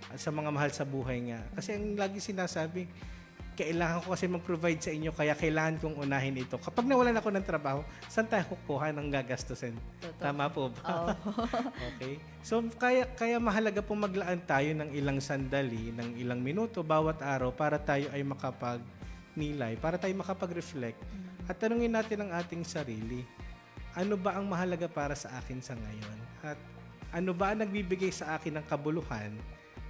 at sa mga mahal sa buhay nga. Kasi ang lagi sinasabi, kailangan ko kasi mag-provide sa inyo, kaya kailangan kong unahin ito. Kapag nawalan ako ng trabaho, saan tayo kukuha ng gagastusin? Totoo. Tama po ba? Oo. Okay. So, kaya mahalaga pong maglaan tayo ng ilang sandali, ng ilang minuto bawat araw para tayo ay makapag-nilay, para tayo makapag-reflect. At tanungin natin ang ating sarili, ano ba ang mahalaga para sa akin sa ngayon? At ano ba ang nagbibigay sa akin ng kabuluhan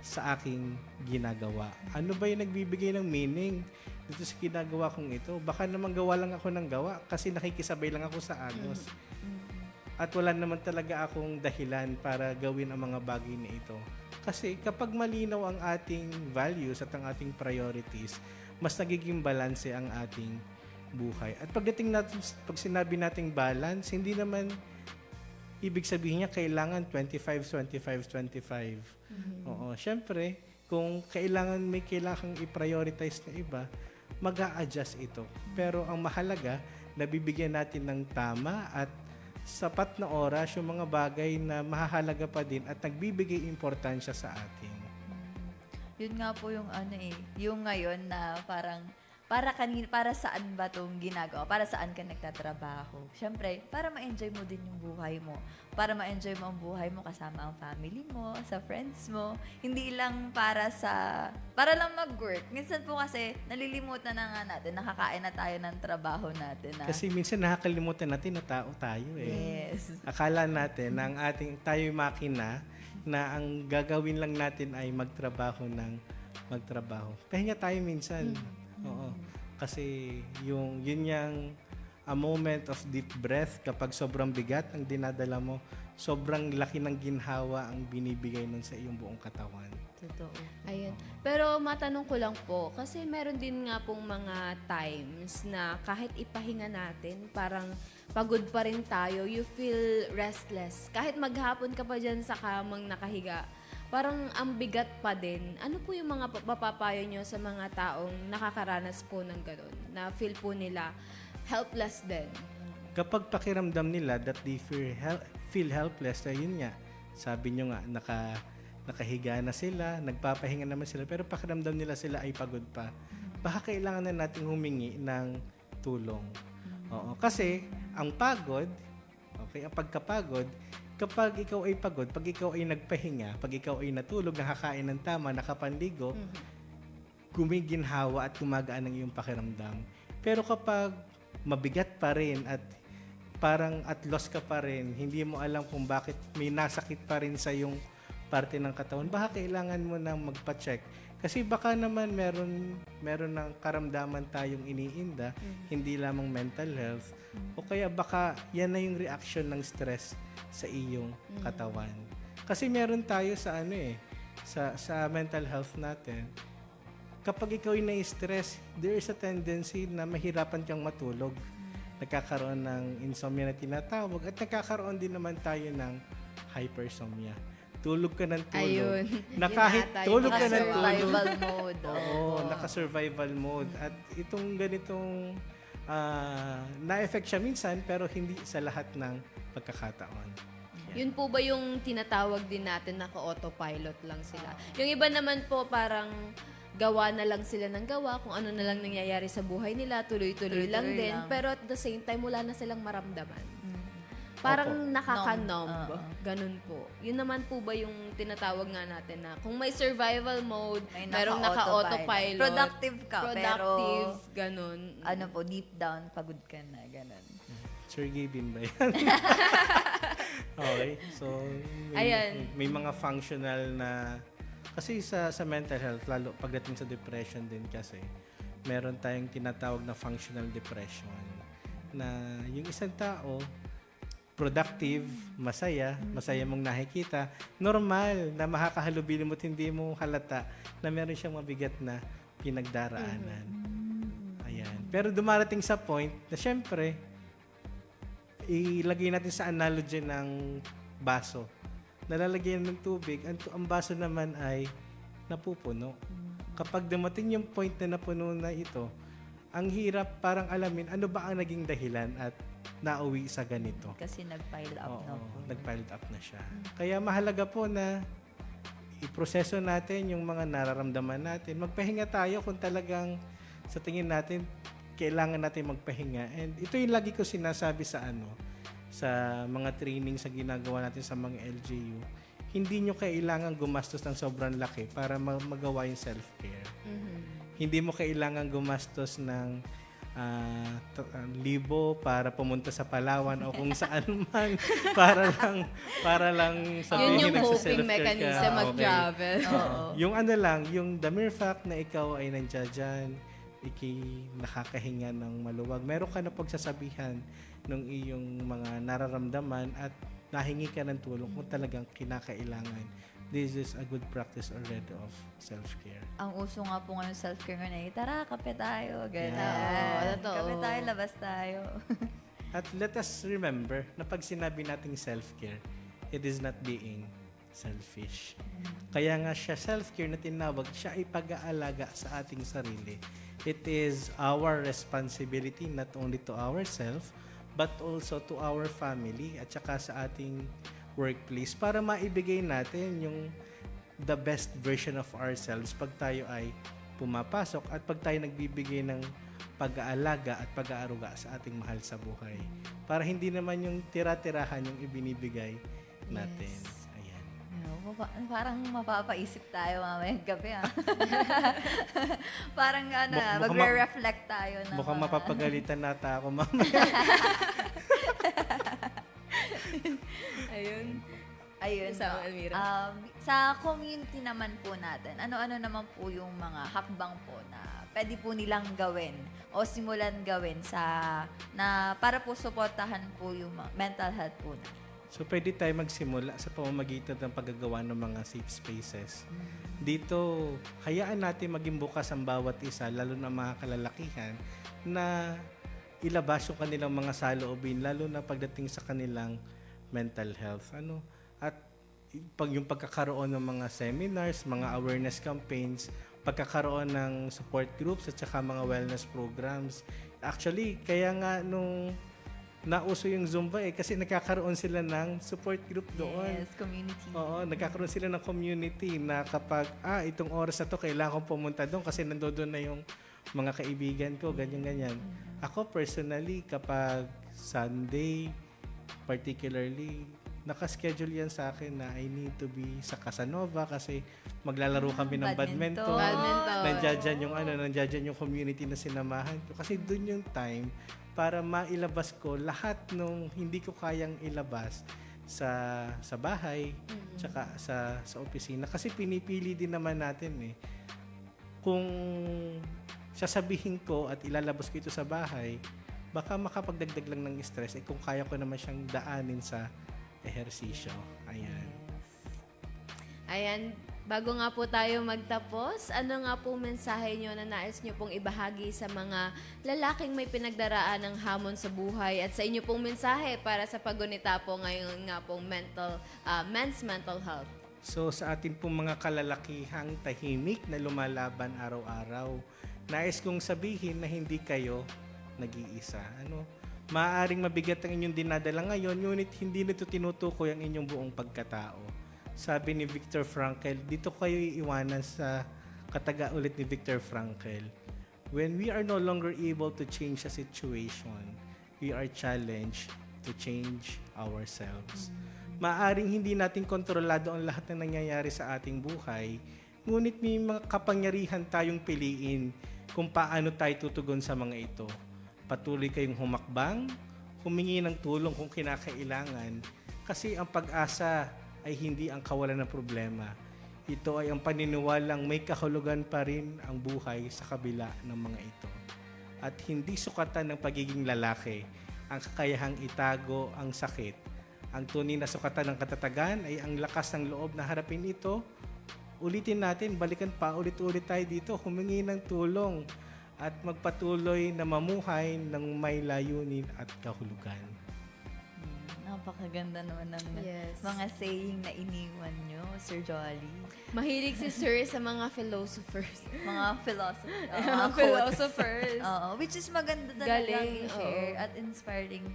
sa aking ginagawa? Ano ba yung nagbibigay ng meaning dito sa ginagawa kong ito? Baka naman gawa lang ako ng gawa kasi nakikisabay lang ako sa agos. At wala naman talaga akong dahilan para gawin ang mga bagay na ito. Kasi kapag malinaw ang ating values at ang ating priorities, mas nagiging balanse ang ating buhay. At pagdating natin, pag sinabi nating balance, hindi naman ibig sabihin niya kailangan 25-25-25. Oo, syempre, kung may kailangang i-prioritize na iba, mag-a-adjust ito. Pero ang mahalaga, nabibigyan natin ng tama at sapat na oras yung mga bagay na mahahalaga pa din at nagbibigay importansya sa atin. Yun nga po yung yung ngayon na parang para saan ba tong ginagawa? Para saan ka nagtatrabaho? Siyempre, para ma-enjoy mo din yung buhay mo. Para ma-enjoy mo ang buhay mo kasama ang family mo, sa friends mo. Hindi lang para lang mag-work. Minsan po kasi, nalilimutan na nga natin, nakakain na tayo ng trabaho natin. Kasi minsan nakakalimutan natin na tao tayo Yes. Akala natin na tayo'y makina na ang gagawin lang natin ay magtrabaho. Pahinga tayo minsan. Oo. Kasi yun yung a moment of deep breath kapag sobrang bigat ang dinadala mo, sobrang laki ng ginhawa ang binibigay nun sa iyong buong katawan. Totoo. Ayun. Pero matanong ko lang po, kasi meron din nga pong mga times na kahit ipahinga natin, parang pagod pa rin tayo, you feel restless. Kahit maghapon ka pa dyan sa kamang nakahiga, parang ang bigat pa din. Ano po yung mga mapapayo nyo sa mga taong nakakaranas po ng gano'n? Na feel po nila helpless din. Kapag pakiramdam nila that they feel helpless, na yun nga, sabi nyo nga, nakahiga na sila, nagpapahinga naman sila, pero pakiramdam nila sila ay pagod pa. Baka kailangan na natin humingi ng tulong. Oo, kasi ang pagod, ang pagkapagod, kapag ikaw ay pagod, pag ikaw ay nagpahinga, pag ikaw ay natulog, nakakain ng tama, nakapanligo, gumiginhawa at gumagaan ang iyong pakiramdam. Pero kapag mabigat pa rin at parang at loss ka pa rin, hindi mo alam kung bakit may nasakit pa rin sa iyong parte ng katawan, baka kailangan mo nang magpa-check. Kasi baka naman meron ng karamdaman tayong iniinda, hindi lamang mental health, o kaya baka yan na yung reaction ng stress sa iyong katawan. Kasi meron tayo sa sa mental health natin. Kapag ikaw ay na-stress, there is a tendency na mahirapan kang matulog. Nagkakaroon ng insomnia na tinatawag at nagkakaroon din naman tayo ng hypersomnia. Tulog ka ng tulog. Ayun. Na kahit tulog ka ng tulog. Naka-survival mode. Oo, naka-survival mode. At itong ganitong na-effect siya minsan pero hindi sa lahat ng pagkakataon. Yun po ba yung tinatawag din natin na ka-autopilot lang sila? Yung iba naman po parang gawa na lang sila ng gawa, kung ano na lang nangyayari sa buhay nila, tuloy-tuloy lang Tuloy-tuloy din. lang. Pero at the same time, wala na silang maramdaman. Parang nakaka-numb. Oo. Ganun po. Yun naman po ba yung tinatawag nga natin na kung may survival mode, May merong naka-autopilot. naka-autopilot. Productive ka, Productive, pero ganun. ano po, deep down, pagod ka na, ganun. Sergey Bin ba yan? Okay. So, Ayan. may mga functional na Kasi sa mental health, lalo pagdating sa depression din kasi, meron tayong tinatawag na functional depression na yung isang tao, productive, masaya mong nakikita, normal na makakahalubili mo at hindi mo halata na meron siyang mabigat na pinagdaraanan. Ayan. Pero dumarating sa point na syempre, ilagay natin sa analogy ng baso. Nalalagyan ng tubig, ang baso naman ay napupuno. Kapag dumating yung point na napuno na ito, ang hirap parang alamin ano ba ang naging dahilan at nauwi sa ganito. Kasi nag-pile up na po. Nag-piled up na siya. Kaya mahalaga po na iproseso natin yung mga nararamdaman natin. Magpahinga tayo kung talagang sa tingin natin kailangan natin magpahinga. And ito yung lagi ko sinasabi sa mga training sa ginagawa natin sa mga LGU. Hindi nyo kailangan gumastos ng sobrang laki para magawa yung self-care. Hindi mo kailangan gumastos ng 1,000 para pumunta sa Palawan o kung saan man para lang sabihin Yun yung nagsa-self-care coping ka. mechanism Okay. mag-travel. Yung yung the mere fact na ikaw ay nandiyan dyan, nakakahinga ng maluwag. Meron ka na pagsasabihan ng iyong mga nararamdaman at nahingi ka ng tulong kung talagang kinakailangan. This is a good practice already of self-care. Ang uso nga po ngayon self-care ngayon, tara, kape tayo. Ganyan. Oo, totoo. Kape tayo, labas tayo. At let us remember na pag sinabi nating self-care, it is not being selfish. Kaya nga siya self-care na tinawag, siya ay pag-aalaga sa ating sarili. It is our responsibility not only to ourselves, but also to our family at saka sa ating workplace para maibigay natin yung the best version of ourselves pag tayo ay pumapasok at pag tayo nagbibigay ng pag-aalaga at pag-aaruga sa ating mahal sa buhay. Para hindi naman yung tira-tirahan yung ibinibigay natin. Ayan. Parang mapapaisip tayo mamayang gabi. Parang Mukhang magre-reflect tayo. Ng Mukhang mga- mapapagalitan nata ako mamaya. Ayun. Kasama Almira. Sa community naman po natin, ano-ano naman po yung mga hakbang po na pwede po nilang gawin o simulan gawin na para po suportahan po yung mental health po na. So, pwede tayo magsimula sa pamamagitan ng paggagawa ng mga safe spaces. Dito, hayaan natin maging bukas ang bawat isa, lalo na mga kalalakihan, na ilabas yung kanilang mga saloobin, lalo na pagdating sa kanilang mental health. At yung pagkakaroon ng mga seminars, mga awareness campaigns, pagkakaroon ng support groups at saka mga wellness programs. Actually, kaya nga nung nauso yung Zumba kasi nagkakaroon sila ng support group doon. Yes, community. Oo, nagkakaroon sila ng community na kapag, itong oras na to, kailangan kong pumunta doon kasi nandoon na yung mga kaibigan ko, ganyan-ganyan. Ako personally, kapag Sunday, particularly, nakaschedule yan sa akin na I need to be sa Casanova kasi maglalaro kami ng badminton. Nandiyan yung community na sinamahan ko. Kasi doon yung time para mailabas ko lahat nung hindi ko kayang ilabas sa bahay tsaka sa opisina. Kasi pinipili din naman natin kung sasabihin ko at ilalabas ko ito sa bahay, baka makapagdagdag lang ng stress kung kaya ko naman siyang daanin sa ehersisyo. Ayan, bago nga po tayo magtapos, ano nga po mensahe nyo na nais nyo pong ibahagi sa mga lalaking may pinagdaraan ng hamon sa buhay at sa inyo pong mensahe para sa pagunita po ngayon nga pong men's mental health? So sa atin pong mga kalalakihang tahimik na lumalaban araw-araw, nais kong sabihin na hindi kayo nag-iisa. Maaaring mabigat ang inyong dinadala ngayon, ngunit hindi nito tinutukoy ang inyong buong pagkatao. Sabi ni Viktor Frankl, dito kayo iiwanan sa kataga ulit ni Viktor Frankl. When we are no longer able to change a situation, we are challenged to change ourselves. Maaring hindi natin kontrolado ang lahat ng nangyayari sa ating buhay, ngunit may mga kapangyarihan tayong piliin kung paano tayo tutugon sa mga ito. Patuloy kayong humakbang, humingi ng tulong kung kinakailangan, kasi ang pag-asa ay hindi ang kawalan ng problema. ito ay ang paniniwalang may kahulugan pa rin ang buhay sa kabila ng mga ito. At hindi sukatan ng pagiging lalaki ang kakayahang itago ang sakit. Ang tunay na sukatan ng katatagan ay ang lakas ng loob na harapin ito. Ulitin natin, balikan pa, ulit-ulit tayo dito, humingi ng tulong at magpatuloy na mamuhay ng may layunin at kahulugan. Napakaganda naman ng Yes. mga saying na iniwan nyo, Sir Jolly. Mahilig si Sir sa mga philosophers. Mga philosopher. Mga philosophers. Oo, which is maganda talaga Galing, i-share oo. at inspiring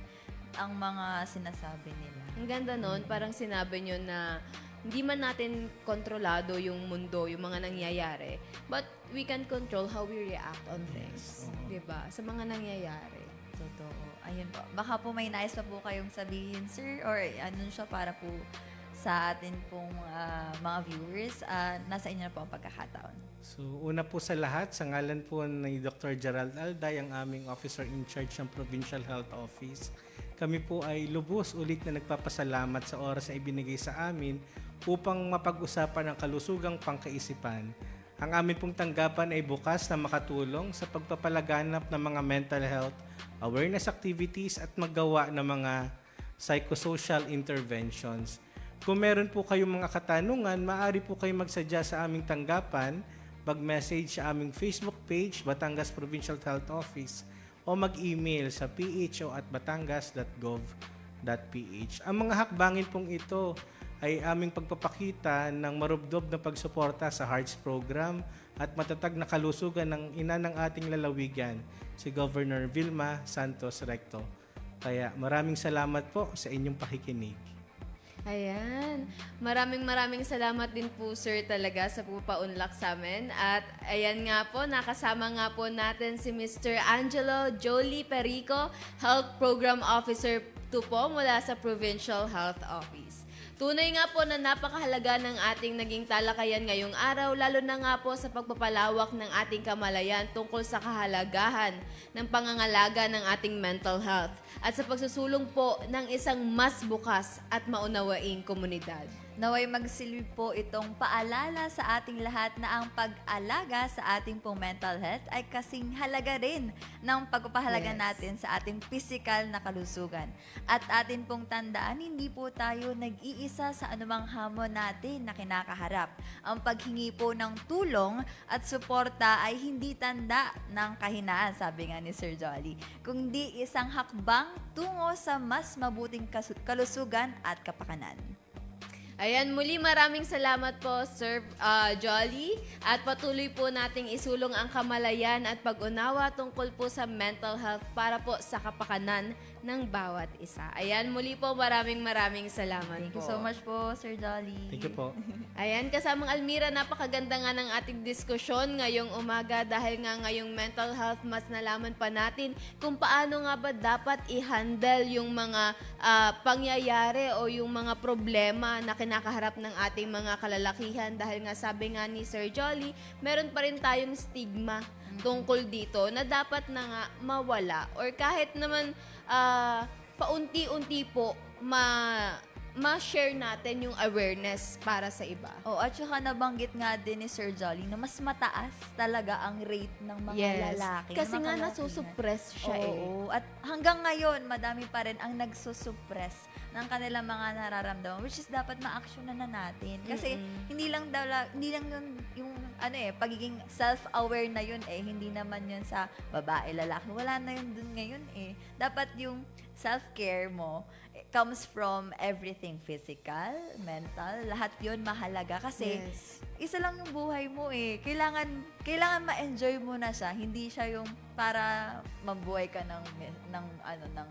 ang mga sinasabi nila. Ang ganda nun, parang sinabi nyo na hindi man natin kontrolado yung mundo, yung mga nangyayari, but we can control how we react on things. Diba? Sa mga nangyayari. Totoo. Ayun po. Baka po may nais pa po kayong sabihin, sir, or ano siya para po sa atin pong mga viewers. Nasa inyo na po ang pagkakataon. So, una po sa lahat, sa ngalan po ni Dr. Gerald Alday, ang aming officer in charge ng Provincial Health Office, kami po ay lubos ulit na nagpapasalamat sa oras na ibinigay sa amin upang mapag-usapan ang kalusugang pangkaisipan. Ang amin pong tanggapan ay bukas na makatulong sa pagpapalaganap ng mga mental health awareness activities at maggawa ng mga psychosocial interventions. Kung meron po kayong mga katanungan, maaari po kayo magsadya sa aming tanggapan, mag-message sa aming Facebook page, Batangas Provincial Health Office, o mag-email sa pho@batangas.gov.ph. Ang mga hakbangin pong ito ay aming pagpapakita ng marubdob na pagsuporta sa Hearts Program at matatag na kalusugan ng ina ng ating lalawigan, si Governor Vilma Santos Recto. Kaya maraming salamat po sa inyong pakikinig. Ayan. Maraming salamat din po, Sir, talaga sa pupaunlak sa amin. At ayan nga po, nakasama nga po natin si Mr. Angelo Jolie Perico, Health Program Officer 2 po mula sa Provincial Health Office. Tunay nga po na napakahalaga ng ating naging talakayan ngayong araw, lalo na nga po sa pagpapalawak ng ating kamalayan tungkol sa kahalagahan ng pangangalaga ng ating mental health at sa pagsusulong po ng isang mas bukas at maunawaing komunidad. Naway magsilbi po itong paalala sa ating lahat na ang pag-alaga sa ating pong mental health ay kasing halaga rin ng pagpapahalaga natin sa ating physical na kalusugan. At atin pong tandaan, hindi po tayo nag-iisa sa anumang hamon natin na kinakaharap. Ang paghingi po ng tulong at suporta ay hindi tanda ng kahinaan, sabi nga ni Sir Jolly, kundi isang hakbang tungo sa mas mabuting kalusugan at kapakanan. Ayan, muli maraming salamat po, Sir Jolly. At patuloy po nating isulong ang kamalayan at pag-unawa tungkol po sa mental health para po sa kapakanan ng bawat isa. Ayan, muli po maraming salamat Thank po. you so much po, Sir Jolly. Thank you po. Ayan, kasamang Almira, napakaganda nga ng ating diskusyon ngayong umaga dahil nga ngayong mental health, mas nalaman pa natin kung paano nga ba dapat i-handle yung mga pangyayari o yung mga problema na kinakaharap ng ating mga kalalakihan dahil nga sabi nga ni Sir Jolly, meron pa rin tayong stigma tungkol dito na dapat na nga mawala or kahit naman paunti-unti po ma-share natin yung awareness para sa iba. Oh, at saka nabanggit nga din ni Sir Jolly na mas mataas talaga ang rate ng mga lalaki. Kasi ng mga nga kalakihan. nasusuppress siya Oo. At hanggang ngayon, madami pa rin ang nagsusuppress ng kanilang mga nararamdaman, which is dapat ma-actionan na natin. Kasi hindi lang yung pagiging self-aware na yun hindi naman yun sa babae, lalaki. Wala na yun dun ngayon Dapat yung self-care mo comes from everything physical, mental, lahat yun mahalaga. Kasi isa lang yung buhay mo Kailangan ma-enjoy mo na siya. Hindi siya yung para mabuhay ka ng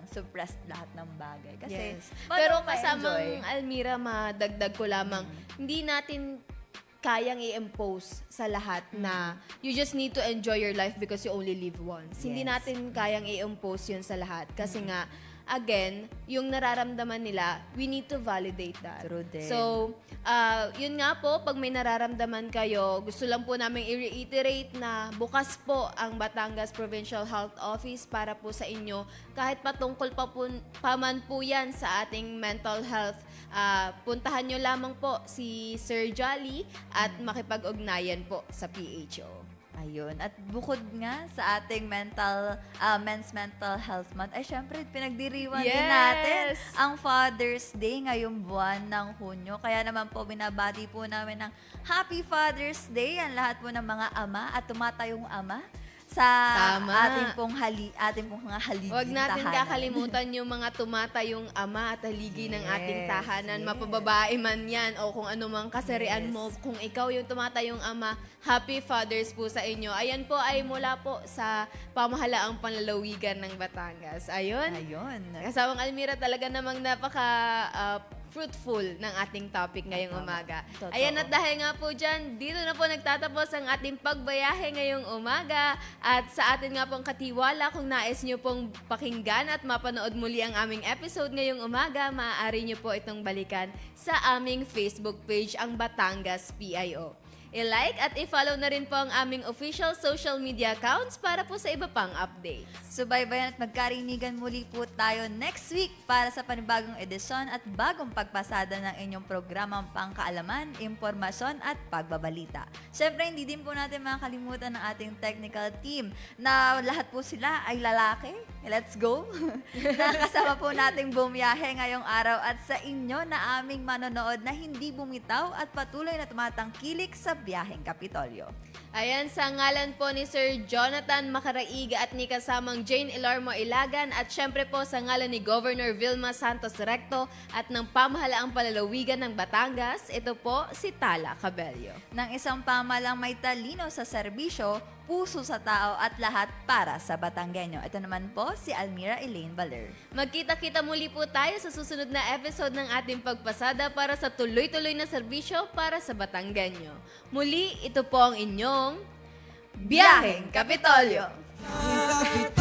suppressed lahat ng bagay. Kasi Pero paano kasamang ma-enjoy? Almira, madagdag ko lamang, hindi natin kayang i-impose sa lahat na you just need to enjoy your life because you only live once. Hindi natin kayang i-impose yun sa lahat. Kasi nga, again, yung nararamdaman nila, we need to validate that. True din. So, yun nga po, pag may nararamdaman kayo, gusto lang po namin i-reiterate na bukas po ang Batangas Provincial Health Office para po sa inyo. Kahit patungkol pa man po yan sa ating mental health, puntahan nyo lamang po si Sir Jolly at makipag-ugnayan po sa PHO. Ayun. At bukod nga sa ating Men's Mental Health Month, ay syempre pinagdiriwan din natin Yes! ang Father's Day ngayong buwan ng Hunyo. Kaya naman po binabati po namin ng Happy Father's Day ang lahat po ng mga ama at tumatayong ama sa Tama. ating pong mga haligi. Huwag natin tahanan. kakalimutan yung mga tumatayong ama at haligi ng ating Yes, tahanan. yes. Mapababae man yan o kung ano mang kasarian Yes. mo. Kung ikaw yung tumatayong ama, Happy Fathers po sa inyo. Ayan po ay mula po sa pamahalaang panlalawigan ng Batangas. Ayun. Ayun. Kasawang Almira, talaga namang napaka fruitful ng ating topic ngayong Tama. umaga. Totoo. Ayan, at dahil nga po dyan, dito na po nagtatapos ang ating pagbayahe ngayong umaga. At sa atin nga pong katiwala, kung nais nyo pong pakinggan at mapanood muli ang aming episode ngayong umaga, maaari nyo po itong balikan sa aming Facebook page, ang Batangas PIO. I-like at i-follow na rin po ang aming official social media accounts para po sa iba pang updates. Subaybayan at magkarinigan muli po tayo next week para sa panibagong edisyon at bagong pagpasada ng inyong programang pangkaalaman, impormasyon at pagbabalita. Siyempre, hindi din po natin makakalimutan ng ating technical team na lahat po sila ay lalaki. Let's go! Nakasama po nating bumiyahe ngayong araw at sa inyo na aming manonood na hindi bumitaw at patuloy na tumatangkilik sa biyaheng Kapitolyo. Ayan, sa ngalan po ni Sir Jonathan Macaraiga at ni kasamang Jane Ilormo Ilagan at syempre po sa ngalan ni Governor Vilma Santos Recto at ng pamahalaang palalawigan ng Batangas, ito po si Tala Cabello. Ng isang pamalang may talino sa serbisyo, puso sa tao at lahat para sa Batanggenyo. Ito naman po si Almira Elaine Baler. Magkita-kita muli po tayo sa susunod na episode ng ating pagpasada para sa tuloy-tuloy na serbisyo para sa Batanggenyo. Muli, ito po ang inyong Biyaheng Kapitolyo! Kapitolyo.